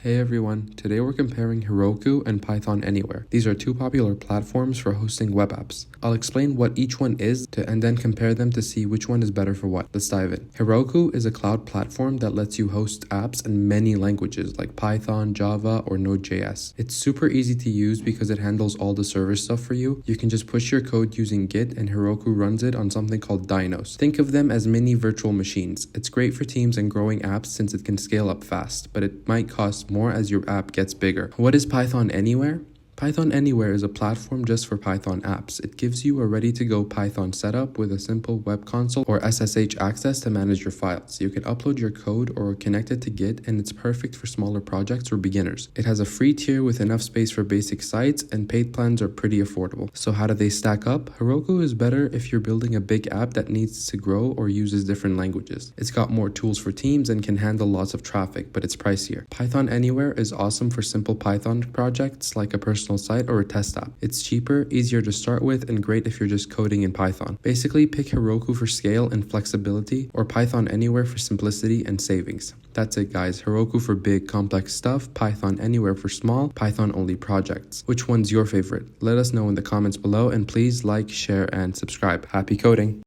Hey everyone, today we're comparing Heroku and PythonAnywhere. These are two popular platforms for hosting web apps. I'll explain what each one is and then compare them to see which one is better for what. Let's dive in. Heroku is a cloud platform that lets you host apps in many languages like Python, Java, or Node.js. It's super easy to use because it handles all the server stuff for you. You can just push your code using Git and Heroku runs it on something called dynos. Think of them as mini virtual machines. It's great for teams and growing apps since it can scale up fast, but it might cost more as your app gets bigger. What is PythonAnywhere? PythonAnywhere is a platform just for Python apps. It gives you a ready-to-go Python setup with a simple web console or SSH access to manage your files. You can upload your code or connect it to Git, and it's perfect for smaller projects or beginners. It has a free tier with enough space for basic sites, and paid plans are pretty affordable. So how do they stack up? Heroku is better if you're building a big app that needs to grow or uses different languages. It's got more tools for teams and can handle lots of traffic, but it's pricier. PythonAnywhere is awesome for simple Python projects like a personal site or a test app. It's cheaper, easier to start with, and great if you're just coding in Python. Basically, pick Heroku for scale and flexibility, or PythonAnywhere for simplicity and savings. That's it, guys. Heroku for big, complex stuff, PythonAnywhere for small, Python-only projects. Which one's your favorite? Let us know in the comments below, and please like, share, and subscribe. Happy coding!